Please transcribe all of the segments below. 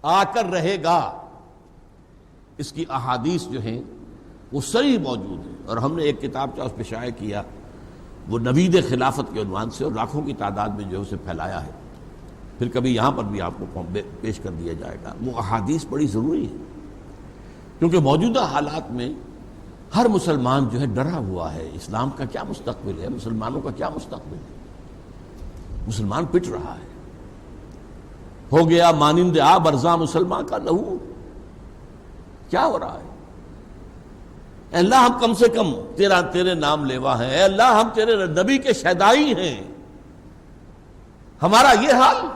آ کر رہے گا، اس کی احادیث جو ہیں وہ صحیح موجود ہیں، اور ہم نے ایک کتاب اس پہ شائع کیا، وہ نوید خلافت کے عنوان سے، اور لاکھوں کی تعداد میں جو اسے پھیلایا ہے، پھر کبھی یہاں پر بھی آپ کو پیش کر دیا جائے گا۔ وہ احادیث بڑی ضروری ہے، کیونکہ موجودہ حالات میں ہر مسلمان جو ہے ڈرا ہوا ہے، اسلام کا کیا مستقبل ہے، مسلمانوں کا کیا مستقبل ہے، مسلمان پٹ رہا ہے، ہو گیا مانند آب ارزاں مسلمان کا لہو، کیا ہو رہا ہے؟ اے اللہ ہم کم سے کم تیرے نام لیوا ہیں، اے اللہ ہم تیرے نبی کے شہدائی ہیں، ہمارا یہ حال؟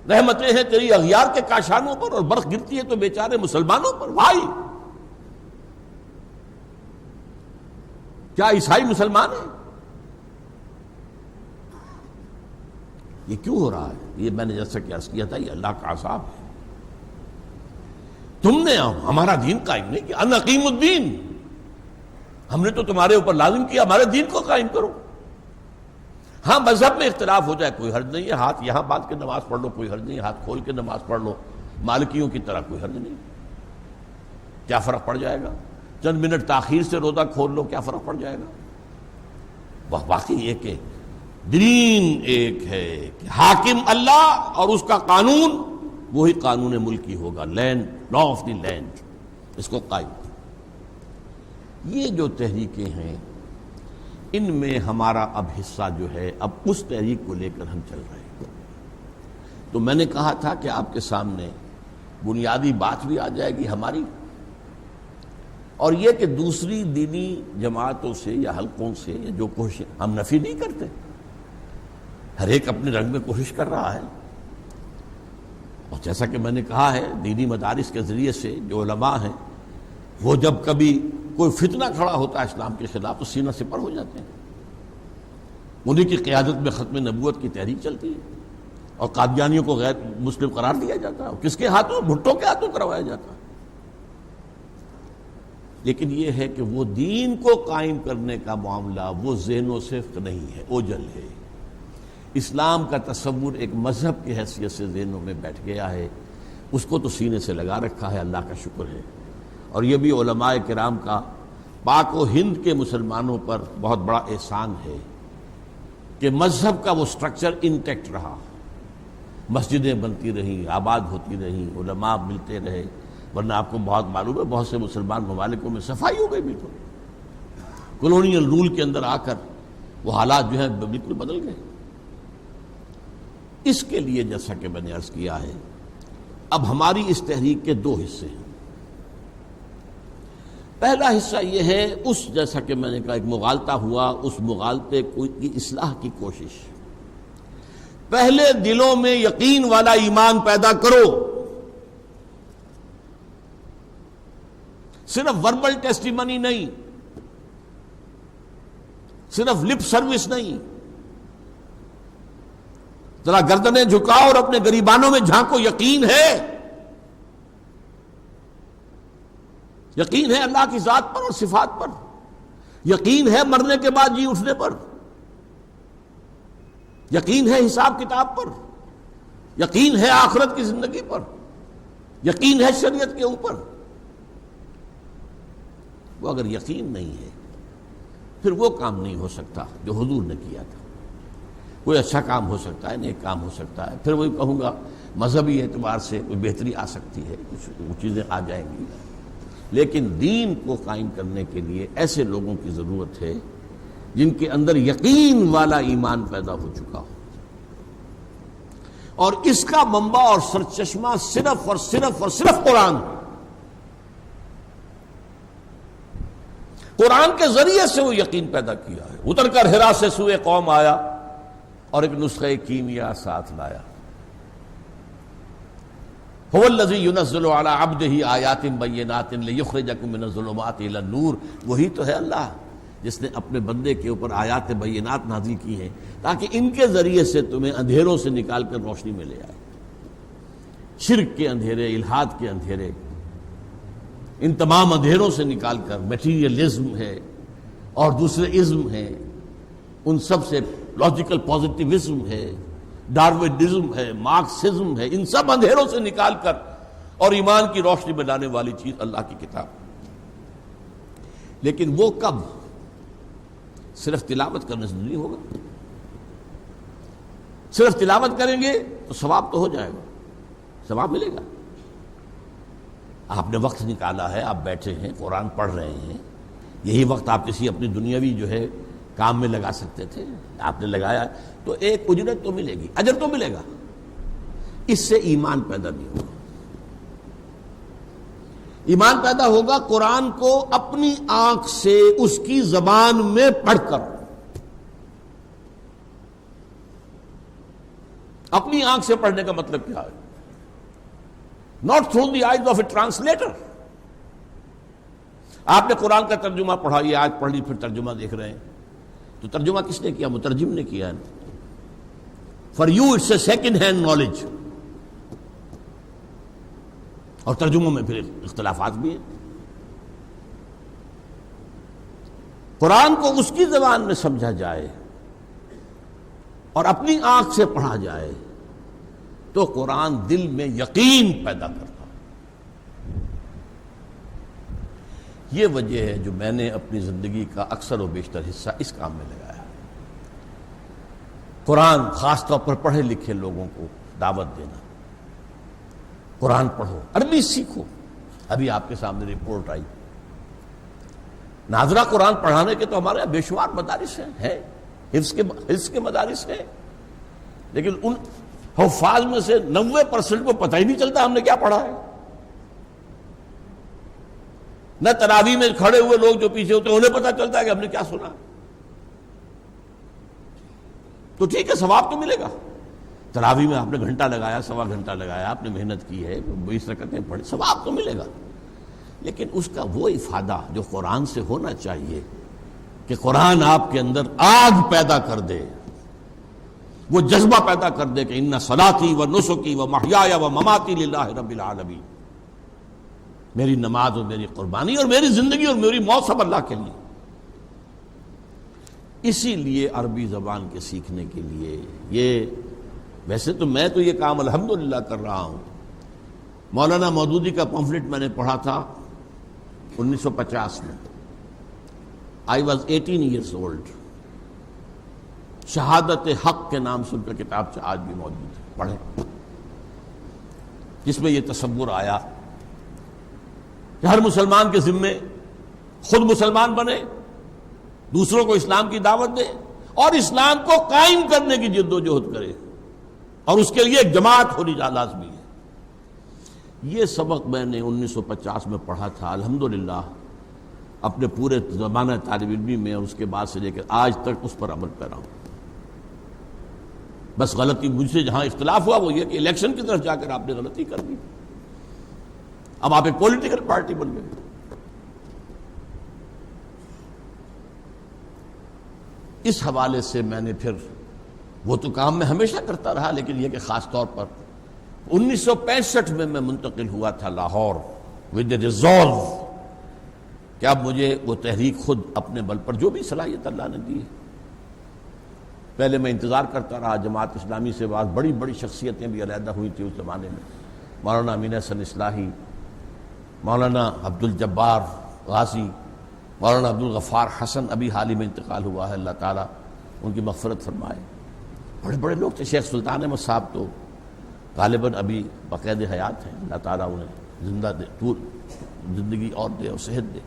رحمتیں ہیں تیری اغیار کے کاشانوں پر، اور برف گرتی ہے تو بیچارے مسلمانوں پر۔ بھائی کیا عیسائی مسلمان ہیں؟ یہ کیوں ہو رہا ہے؟ یہ میں نے جیسا کہ عرض کیا تھا، یہ اللہ کا عذاب ہے۔ تم نے ہمارا دین قائم نہیں کیا، ان اقیم الدین، ہم نے تو تمہارے اوپر لازم کیا ہمارے دین کو قائم کرو۔ ہاں مذہب میں اختلاف ہو جائے کوئی حرج نہیں ہے، ہاتھ یہاں باندھ کے نماز پڑھ لو کوئی حرج نہیں، ہاتھ کھول کے نماز پڑھ لو مالکیوں کی طرح کوئی حرج نہیں، کیا فرق پڑ جائے گا؟ چند منٹ تاخیر سے روزہ کھول لو، کیا فرق پڑ جائے گا؟ باقی یہ کہ دین ایک ہے کہ حاکم اللہ، اور اس کا قانون وہی قانون ملکی ہوگا، land law of the land, اس کو قائم۔ یہ جو تحریکیں ہیں ان میں ہمارا اب حصہ جو ہے، اب اس تحریک کو لے کر ہم چل رہے ہیں۔ تو میں نے کہا تھا کہ آپ کے سامنے بنیادی بات بھی آ جائے گی ہماری، اور یہ کہ دوسری دینی جماعتوں سے یا حلقوں سے یا جو کوشش، ہم نفی نہیں کرتے، ہر ایک اپنے رنگ میں کوشش کر رہا ہے، اور جیسا کہ میں نے کہا ہے دینی مدارس کے ذریعے سے جو علماء ہیں وہ جب کبھی کوئی فتنہ کھڑا ہوتا ہے اسلام کے خلاف تو سینہ سپر ہو جاتے ہیں، انہی کی قیادت میں ختم نبوت کی تحریک چلتی ہے، اور قادیانیوں کو غیر مسلم قرار دیا جاتا ہے، اور کس کے ہاتھوں؟ بھٹو کے ہاتھوں کروایا جاتا ہے۔ لیکن یہ ہے کہ وہ دین کو قائم کرنے کا معاملہ وہ ذہن و صفق نہیں ہے، اوجل ہے۔ اسلام کا تصور ایک مذہب کی حیثیت سے ذہنوں میں بیٹھ گیا ہے، اس کو تو سینے سے لگا رکھا ہے، اللہ کا شکر ہے۔ اور یہ بھی علماء کرام کا پاک و ہند کے مسلمانوں پر بہت بڑا احسان ہے کہ مذہب کا وہ سٹرکچر انٹیکٹ رہا، مسجدیں بنتی رہیں، آباد ہوتی رہیں، علماء ملتے رہے، ورنہ آپ کو بہت معلوم ہے بہت سے مسلمان ممالکوں میں صفائی ہو گئی، بالکل کولونیل رول کے اندر آ کر وہ حالات جو ہیں بالکل بدل گئے۔ اس کے لیے جیسا کہ میں نے عرض کیا ہے، اب ہماری اس تحریک کے دو حصے ہیں۔ پہلا حصہ یہ ہے، اس جیسا کہ میں نے کہا ایک مغالطہ ہوا، اس مغالطے کی اصلاح کی کوشش۔ پہلے دلوں میں یقین والا ایمان پیدا کرو، صرف وربل ٹیسٹیمنی نہیں، صرف لپ سروس نہیں، ذرا گردنیں جھکاؤ اور اپنے گریبانوں میں جھانکو، یقین ہے، یقین ہے اللہ کی ذات پر اور صفات پر، یقین ہے مرنے کے بعد جی اٹھنے پر، یقین ہے حساب کتاب پر، یقین ہے آخرت کی زندگی پر، یقین ہے شریعت کے اوپر۔ وہ اگر یقین نہیں ہے پھر وہ کام نہیں ہو سکتا جو حضور نے کیا تھا۔ کوئی اچھا کام ہو سکتا ہے، نیک کام ہو سکتا ہے، پھر وہی کہوں گا مذہبی اعتبار سے کوئی بہتری آ سکتی ہے، کچھ وہ چیزیں آ جائیں گی، لیکن دین کو قائم کرنے کے لیے ایسے لوگوں کی ضرورت ہے جن کے اندر یقین والا ایمان پیدا ہو چکا ہو، اور اس کا منبع اور سرچشمہ صرف اور صرف اور صرف قرآن ہے۔ قرآن کے ذریعے سے وہ یقین پیدا کیا ہے، اتر کر حرا سے سوئے قوم آیا اور ایک نسخہ کیمیا ساتھ لایا۔ هو الذی ينزل علی عبدہ آیات بینات لیخرجکم من الظلمات الی النور، وہی تو ہے اللہ جس نے اپنے بندے کے اوپر آیات بینات نازل کی ہیں تاکہ ان کے ذریعے سے تمہیں اندھیروں سے نکال کر روشنی میں لے آئے۔ شرک کے اندھیرے، الحاد کے اندھیرے، ان تمام اندھیروں سے نکال کر میٹیریلزم ہے اور دوسرے ازم ہیں، ان سب سے لاجیکل پازیٹیوزم ہے، ڈاروینزم ہے، مارکسزم ہے، ان سب اندھیروں سے نکال کر اور ایمان کی روشنی میں لانے والی چیز اللہ کی کتاب. لیکن وہ کب؟ صرف تلاوت کرنے سے نہیں ہوگا. صرف تلاوت کریں گے تو ثواب تو ہو جائے گا، ثواب ملے گا. آپ نے وقت نکالا ہے، آپ بیٹھے ہیں قرآن پڑھ رہے ہیں، یہی وقت آپ کسی اپنی دنیاوی جو ہے کام میں لگا سکتے تھے، آپ نے لگایا تو ایک اجرت تو ملے گی، اجر تو ملے گا. اس سے ایمان پیدا نہیں ہوگا. ایمان پیدا ہوگا قرآن کو اپنی آنکھ سے اس کی زبان میں پڑھ کر. اپنی آنکھ سے پڑھنے کا مطلب کیا ہے؟ not through the eyes of a translator. آپ نے قرآن کا ترجمہ پڑھا، یہ آج پڑھ لی پھر ترجمہ دیکھ رہے ہیں، تو ترجمہ کس نے کیا؟ مترجم نے کیا ہے. For you it's a second hand knowledge. اور ترجموں میں پھر اختلافات بھی ہیں. قرآن کو اس کی زبان میں سمجھا جائے اور اپنی آنکھ سے پڑھا جائے تو قرآن دل میں یقین پیدا کرتا. یہ وجہ ہے جو میں نے اپنی زندگی کا اکثر و بیشتر حصہ اس کام میں لگایا. قرآن خاص طور پر پڑھے لکھے لوگوں کو دعوت دینا، قرآن پڑھو، عربی سیکھو. ابھی آپ کے سامنے رپورٹ آئی، ناظرہ قرآن پڑھانے کے تو ہمارے بے شمار مدارس ہیں، حفظ کے مدارس ہیں، لیکن ان حفاظ میں سے 90% کو پتہ ہی نہیں چلتا ہم نے کیا پڑھا ہے. نہ تراویح میں کھڑے ہوئے لوگ جو پیچھے ہوتے ہیں انہیں پتہ چلتا ہے کہ ہم نے کیا سنا. تو ٹھیک ہے، ثواب تو ملے گا. تراویح میں آپ نے گھنٹہ لگایا، سوا گھنٹہ لگایا، آپ نے محنت کی ہے، 20 رکعتیں پڑھی، ثواب تو ملے گا. لیکن اس کا وہ افادہ جو قرآن سے ہونا چاہیے کہ قرآن آپ کے اندر آگ پیدا کر دے، وہ جذبہ پیدا کر دے کہ ان صلاتی و نسکی و محیای و مماتی للہ رب العالمین، میری نماز اور میری قربانی اور میری زندگی اور میری موت سب اللہ کے لیے. اسی لیے عربی زبان کے سیکھنے کے لیے یہ، ویسے تو میں تو یہ کام الحمدللہ کر رہا ہوں. مولانا مودودی کا پمفلٹ میں نے پڑھا تھا 1950 میں. I was 18 years old. شہادت حق کے نام سے ان کا کتاب آج بھی موجود ہے، پڑھیں، جس میں یہ تصور آیا کہ ہر مسلمان کے ذمے خود مسلمان بنے، دوسروں کو اسلام کی دعوت دے اور اسلام کو قائم کرنے کی جد و جہد کرے، اور اس کے لیے ایک جماعت ہونی لازمی ہے. یہ سبق میں نے 1950 میں پڑھا تھا. الحمدللہ اپنے پورے زمانہ طالب علمی میں اور اس کے بعد سے لے کر آج تک اس پر عمل پیرا ہوں. بس غلطی مجھ سے جہاں اختلاف ہوا وہ یہ کہ الیکشن کی طرف جا کر آپ نے غلطی کر دی، اب آپ ایک پولیٹیکل پارٹی بن گئے. اس حوالے سے میں نے پھر وہ تو کام میں ہمیشہ کرتا رہا، لیکن یہ کہ خاص طور پر 1965 میں منتقل ہوا تھا لاہور ود ریزولو کہ اب مجھے وہ تحریک خود اپنے بل پر جو بھی صلاحیت اللہ نے دی ہے. پہلے میں انتظار کرتا رہا، جماعت اسلامی سے بعد بڑی بڑی شخصیتیں بھی علیحدہ ہوئی تھی اس زمانے میں. مولانا امین حسن اصلاحی، مولانا عبد الجبار غازی، مولانا عبد الغفار حسن ابھی حال ہی میں انتقال ہوا ہے، اللہ تعالیٰ ان کی مغفرت فرمائے. بڑے بڑے لوگ تھے. شیخ سلطان احمد صاحب تو غالباً ابھی باقاعد حیات ہیں، اللہ تعالیٰ انہیں زندہ دے، طول زندگی اور دے اور صحت دے.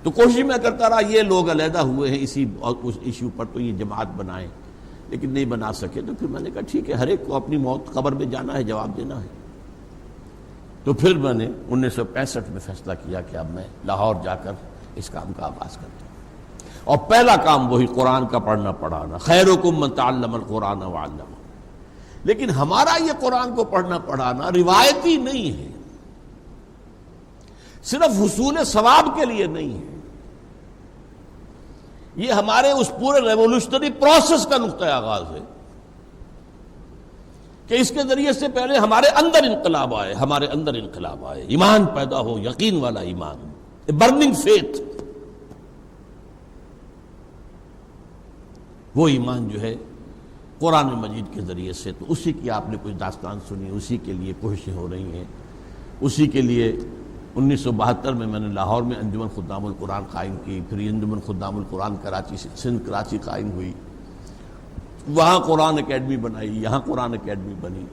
تو کوشش میں کرتا رہا، یہ لوگ علیحدہ ہوئے ہیں اسی اور اس ایشو پر تو یہ جماعت بنائیں، لیکن نہیں بنا سکے. تو پھر میں نے کہا ٹھیک ہے، ہر ایک کو اپنی موت قبر میں جانا ہے، جواب دینا ہے. تو پھر میں نے 1965 میں فیصلہ کیا کہ اب میں لاہور جا کر اس کام کا آغاز کرتا ہوں. اور پہلا کام وہی قرآن کا پڑھنا پڑھانا. خیرکم من تعلم القرآن وعلمہ. لیکن ہمارا یہ قرآن کو پڑھنا پڑھانا روایتی نہیں ہے، صرف حصول ثواب کے لیے نہیں ہے. یہ ہمارے اس پورے ریولوشنری پروسیس کا نقطۂ آغاز ہے کہ اس کے ذریعے سے پہلے ہمارے اندر انقلاب آئے، ہمارے اندر انقلاب آئے، ایمان پیدا ہو، یقین والا ایمان، برننگ فیتھ. وہ ایمان جو ہے قرآن مجید کے ذریعے سے، تو اسی کی آپ نے کوئی داستان سنی، اسی کے لیے کوششیں ہو رہی ہیں، اسی کے لیے 1972 میں نے لاہور میں انجمن خدام القرآن قائم کی، پھر یہ انجمن خدام القرآن کراچی سندھ کراچی قائم ہوئی، وہاں قرآن اکیڈمی بنائی، یہاں قرآن اکیڈمی بنی،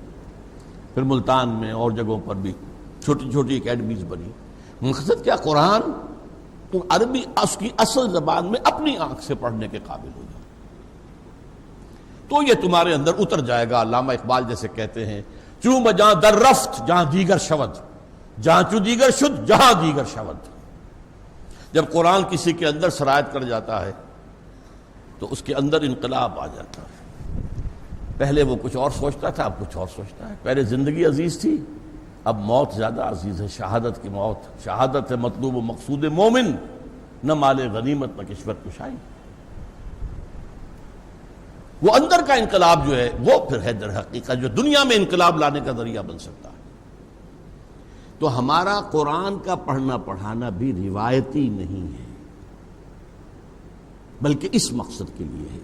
پھر ملتان میں اور جگہوں پر بھی چھوٹی چھوٹی اکیڈمیز بنی۔ مقصد کیا؟ قرآن عربی اس کی اصل زبان میں اپنی آنکھ سے پڑھنے کے قابل ہو جائے تو یہ تمہارے اندر اتر جائے گا۔ علامہ اقبال جیسے کہتے ہیں، چوں بجاں در رفت جہاں دیگر شود، جہاں چو دیگر شد جہاں دیگر شود۔ جب قرآن کسی کے اندر سرایت کر جاتا ہے تو اس کے اندر انقلاب آ جاتا ہے۔ پہلے وہ کچھ اور سوچتا تھا، اب کچھ اور سوچتا ہے۔ پہلے زندگی عزیز تھی، اب موت زیادہ عزیز ہے، شہادت کی موت۔ شہادت ہے مطلوب و مقصود مومن، نہ مال غنیمت نہ کشور کشائی۔ وہ اندر کا انقلاب جو ہے وہ پھر ہے در حقیقت جو دنیا میں انقلاب لانے کا ذریعہ بن سکتا ہے۔ تو ہمارا قرآن کا پڑھنا پڑھانا بھی روایتی نہیں ہے، بلکہ اس مقصد کے لیے ہے۔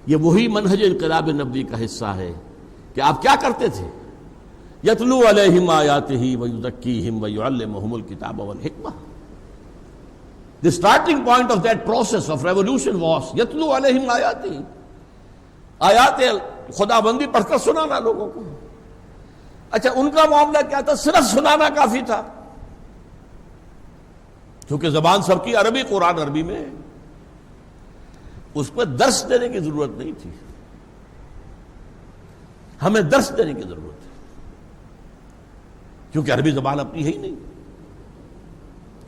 یہ وہی منہج انقلاب نبوی کا حصہ ہے کہ آپ کیا کرتے تھے؟ یتلو علیہم آیاتہ ویزکیہم ویعلمہم الکتاب والحکمہ۔ The starting point of that process of revolution was یتلو علیہم آیاتہ، آیات خدا بندی پڑھ کر سنانا لوگوں کو۔ اچھا، ان کا معاملہ کیا تھا؟ صرف سنانا کافی تھا، کیونکہ زبان سب کی عربی، قرآن عربی میں ہے، اس پر درس دینے کی ضرورت نہیں تھی۔ ہمیں درس دینے کی ضرورت ہے، کیونکہ عربی زبان اپنی ہے ہی نہیں،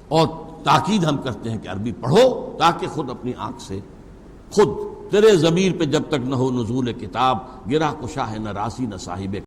اور تاکید ہم کرتے ہیں کہ عربی پڑھو تاکہ خود اپنی آنکھ سے، خود تیرے ضمیر پہ جب تک نہ ہو نزول کتاب، گرہ کشا ہے نہ راسی نہ صاحب